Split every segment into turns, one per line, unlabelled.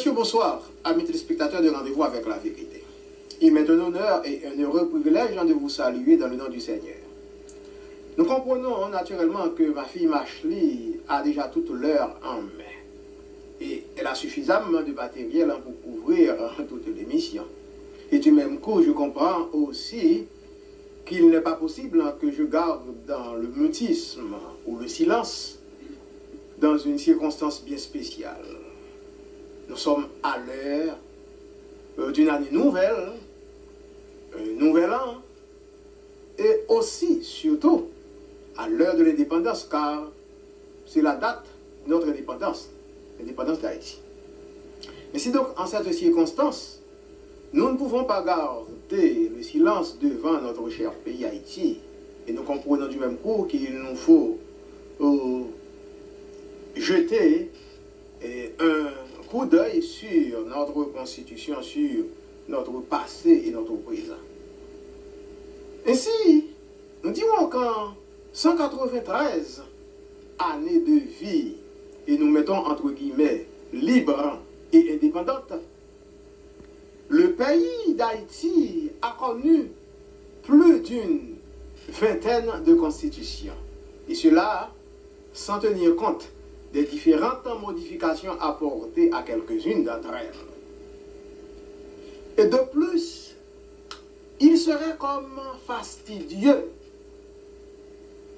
Bonsoir, amis téléspectateurs de Rendez-vous avec la vérité. Il m'est un honneur et un heureux privilège de vous saluer dans le nom du Seigneur. Nous comprenons naturellement que ma fille Mashley a déjà toute l'heure en main. Et elle a suffisamment de matériel pour couvrir toute l'émission. Et du même coup, je comprends aussi qu'il n'est pas possible que je garde dans le mutisme ou le silence dans une circonstance bien spéciale. Nous sommes à l'heure d'une année nouvelle, un nouvel an, et aussi, surtout, à l'heure de l'indépendance, car c'est la date de notre indépendance, l'indépendance d'Haïti. Mais si donc, en cette circonstance, nous ne pouvons pas garder le silence devant notre cher pays Haïti, et nous comprenons du même coup qu'il nous faut jeter un coup d'œil sur notre constitution, sur notre passé et notre présent. Ainsi, nous dirons qu'en 193 années de vie, et nous mettons entre guillemets libre et indépendante, le pays d'Haïti a connu plus d'une vingtaine de constitutions. Et cela sans tenir compte des différentes modifications apportées à quelques-unes d'entre elles. Et de plus, il serait comme fastidieux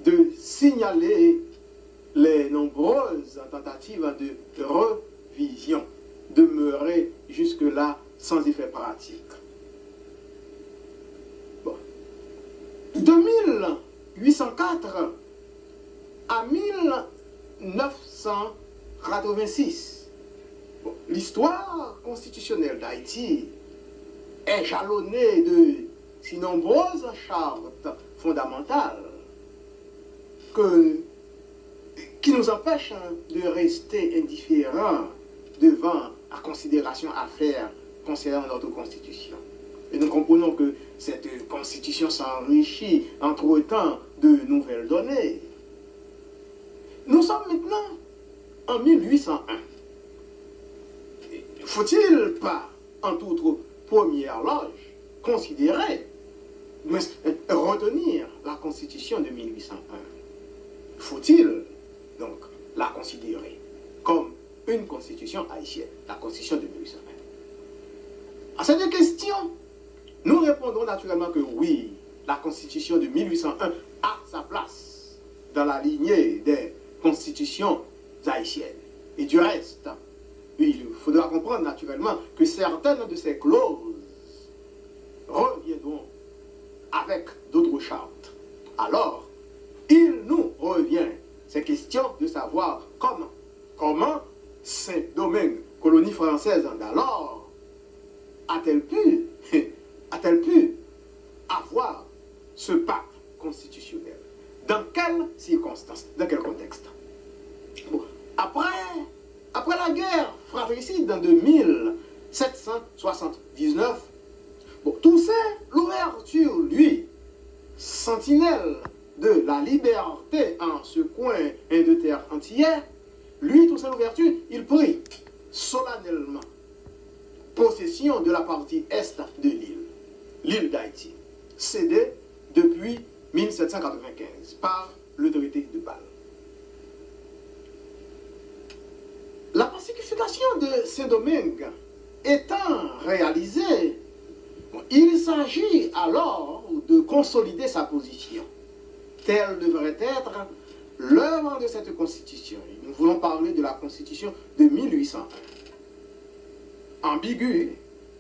de signaler les nombreuses tentatives de revision demeurées jusque-là sans effet pratique. Bon. De 1804 à 1986, bon, l'histoire constitutionnelle d'Haïti est jalonnée de si nombreuses chartes fondamentales qui nous empêchent de rester indifférents devant la considération à faire concernant notre constitution. Et nous comprenons que cette constitution s'enrichit entre-temps de nouvelles données. Nous sommes maintenant en 1801. Faut-il pas, en toute première loge, considérer, mais retenir la constitution de 1801? Faut-il donc la considérer comme une constitution haïtienne, la constitution de 1801? À cette question, nous répondrons naturellement que oui, la constitution de 1801 a sa place dans la lignée des constitutions haïtiennes. Et du reste, il faudra comprendre naturellement que certaines de ces clauses reviendront avec d'autres chartes. Alors, il nous revient ces questions de savoir comment Saint-Domingue, colonie française d'alors, a-t-elle pu avoir ce pacte constitutionnel? Dans quelles circonstances? Dans quel contexte? Bon, après la guerre fratricide de 1779, bon, Toussaint Louverture, lui, sentinelle de la liberté en ce coin de terre entière, lui, Toussaint Louverture, il prit solennellement possession de la partie est de l'île d'Haïti, cédée depuis 1795 par le traité de Bâle. La pacification de Saint-Domingue étant réalisée, il s'agit alors de consolider sa position. Telle devrait être l'œuvre de cette constitution. Nous voulons parler de la constitution de 1801. Ambiguë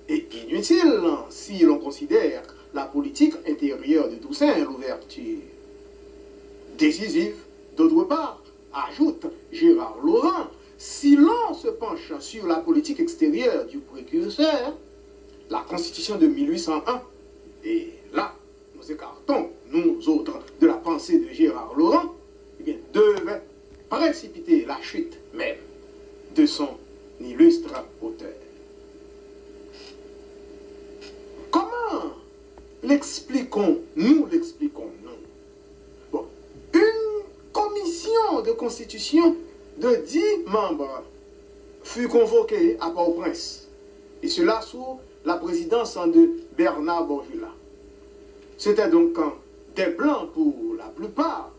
et inutile si l'on considère la politique intérieure de Toussaint Louverture. Décisive, d'autre part, ajoute Gérard Laurent, si l'on se penche sur la politique extérieure du précurseur, la constitution de 1801, et là, nous écartons, nous autres, de la pensée de Gérard Laurent, eh bien, devait précipiter la chute même de son illustre auteur. Comment l'expliquons-nous? Bon, une commission de constitution de 10 membres fut convoqué à Port-au-Prince, et cela sous la présidence de Bernard Borjula. C'était donc des Blancs pour la plupart,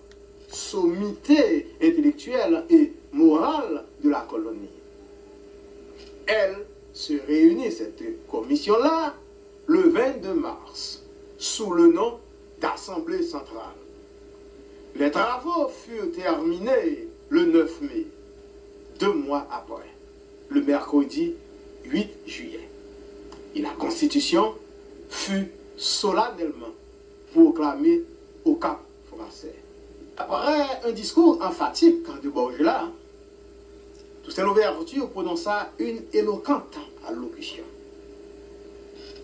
sommité intellectuelle et morale de la colonie. Elle se réunit, cette commission-là, le 22 mars, sous le nom d'Assemblée centrale. Les travaux furent terminés le 9 mai, 2 mois après, le mercredi 8 juillet. Et la Constitution fut solennellement proclamée au Cap français. Après un discours emphatique de Borjula, Toussaint Louverture prononça une éloquente allocution.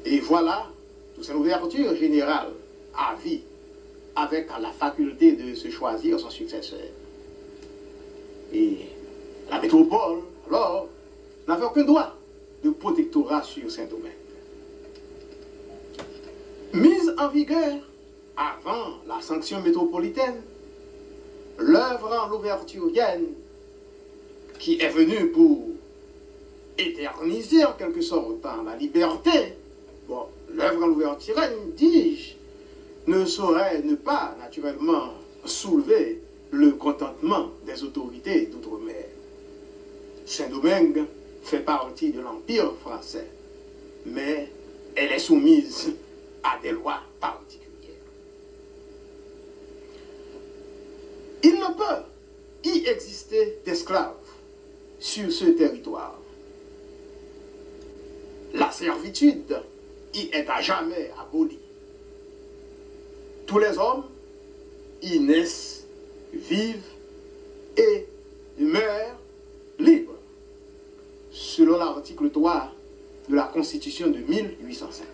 Et voilà, Toussaint Louverture général à vie, avec la faculté de se choisir son successeur. Et la métropole, alors, n'avait aucun droit de protectorat sur Saint-Domingue. Mise en vigueur avant la sanction métropolitaine, l'œuvre louverturienne qui est venue pour éterniser en quelque sorte la liberté, bon, l'œuvre louverturienne, dis-je, ne saurait ne pas naturellement soulever le contentement des autorités d'outre-mer. Saint-Domingue fait partie de l'Empire français, mais elle est soumise à des lois particulières. Il ne peut y exister d'esclaves sur ce territoire. La servitude y est à jamais abolie. Tous les hommes y naissent, vivent et meurent libres, selon l'article 3 de la Constitution de 1805.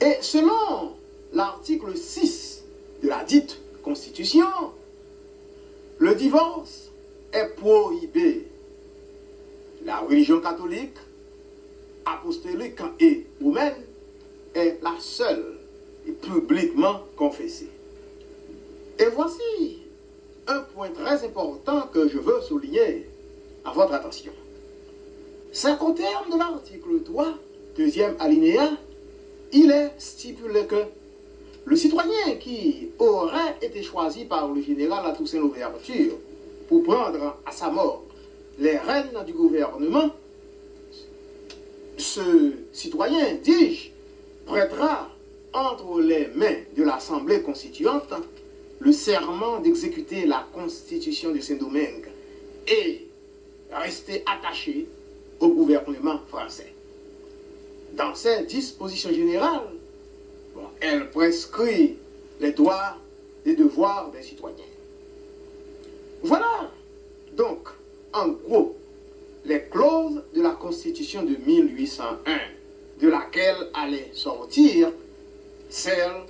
Et selon l'article 6 de la dite Constitution, le divorce est prohibé. La religion catholique, apostolique et romaine est la seule et publiquement confessée. Et voici un point très important que je veux souligner à votre attention. C'est qu'au terme de l'article 3, deuxième alinéa, il est stipulé que le citoyen qui aurait été choisi par le général Toussaint Louverture pour prendre à sa mort les rênes du gouvernement, ce citoyen, dis-je, prêtera entre les mains de l'Assemblée constituante le serment d'exécuter la Constitution de Saint-Domingue et rester attaché au gouvernement français. Dans ces dispositions générales, elle prescrit les droits et devoirs des citoyens. Voilà donc, en gros, les clauses de la Constitution de 1801, de laquelle allait sortir celle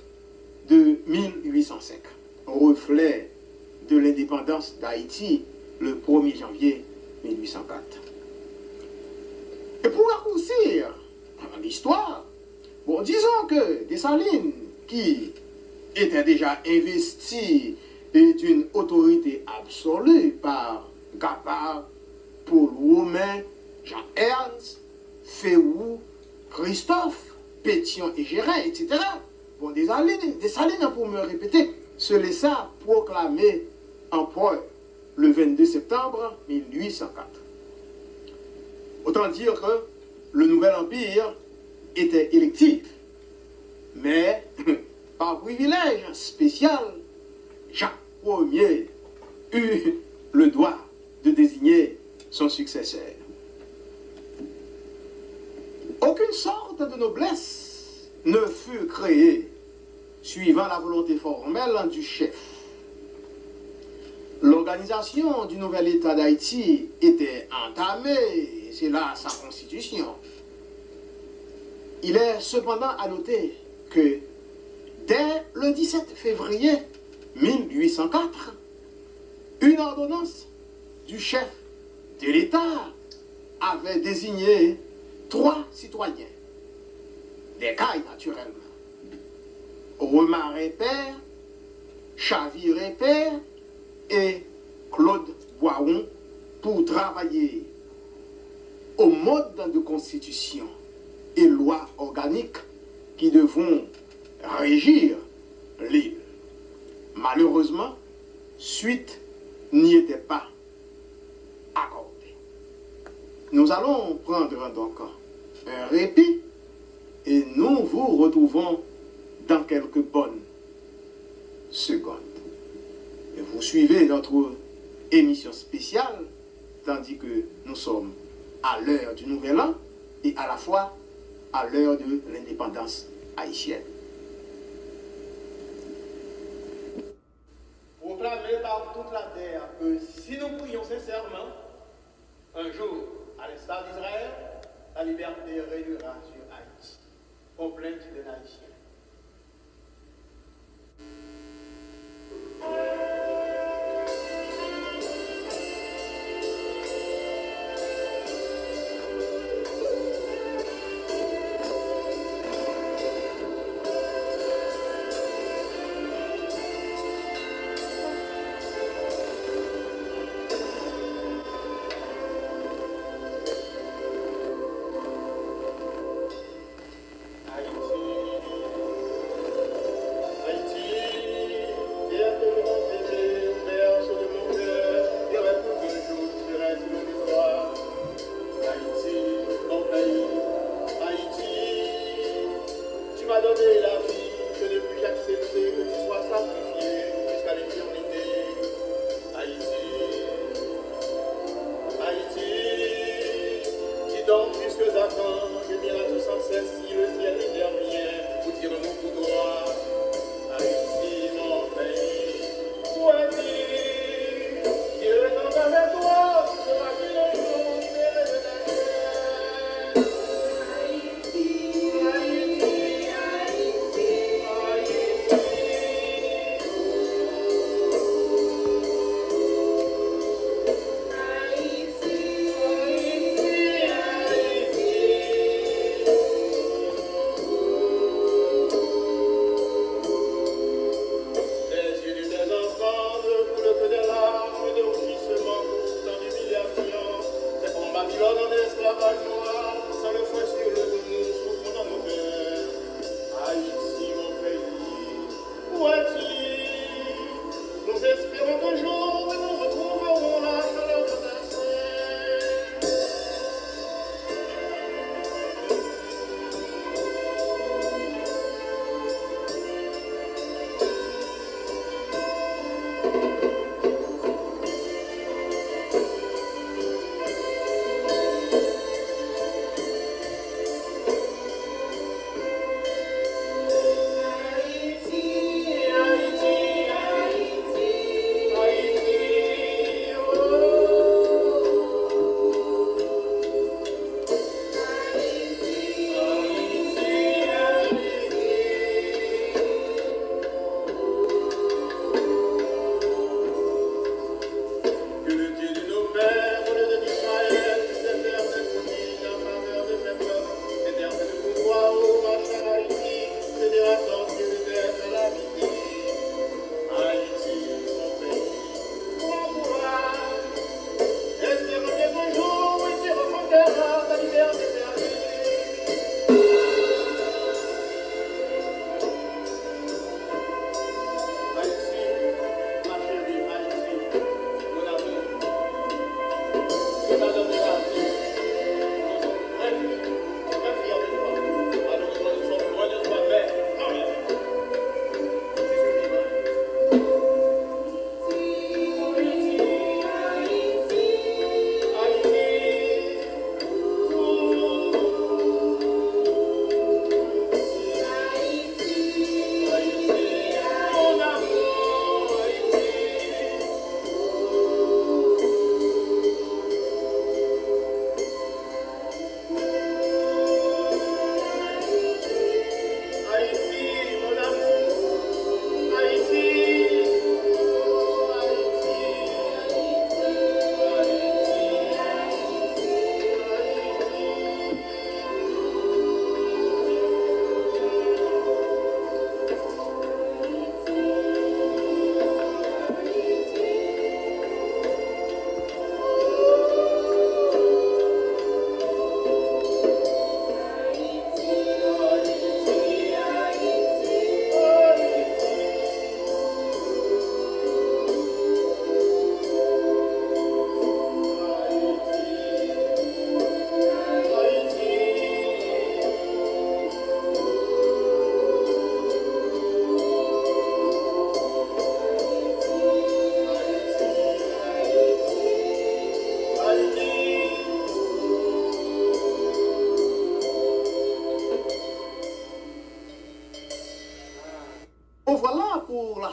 de 1805, reflet de l'indépendance d'Haïti le 1er janvier 1804. Et pour raccourcir l'histoire, bon, disons que Dessalines, qui était déjà investi d'une autorité absolue par Gapard, Paul Romain, Jean-Ernst, Féroux, Christophe, Pétion et Gérin, etc. Bon, Dessalines, pour me répéter, se laissa proclamer empereur le 22 septembre 1804. Autant dire que le nouvel empire était électif, mais par privilège spécial, Jacques Ier eut le droit de désigner son successeur. Aucune sorte de noblesse ne fut créée suivant la volonté formelle du chef. L'organisation du nouvel État d'Haïti était entamée, c'est là sa constitution. Il est cependant à noter que dès le 17 février 1804, une ordonnance du chef de l'État avait désigné 3 citoyens, des cailles naturellement, Remaret père, Chaviré père et Claude Boiron pour travailler au mode de constitution et lois organiques qui devront régir l'île. Malheureusement, suite n'y était pas accordée. Nous allons prendre donc un répit et nous vous retrouvons dans quelques bonnes secondes. Et vous suivez notre émission spéciale, tandis que nous sommes à l'heure du Nouvel An et à la fois à l'heure de l'indépendance haïtienne. Proclamer par toute la terre que si nous prions sincèrement, un jour, à l'instar d'Israël, la liberté régnera sur Haïti. Complainte d'un Haïtien.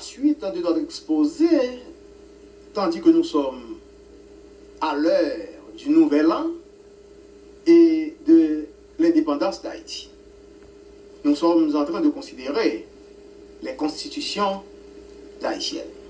suite de notre exposé, tandis que nous sommes à l'heure du Nouvel An et de l'indépendance d'Haïti. Nous sommes en train de considérer les constitutions haïtiennes.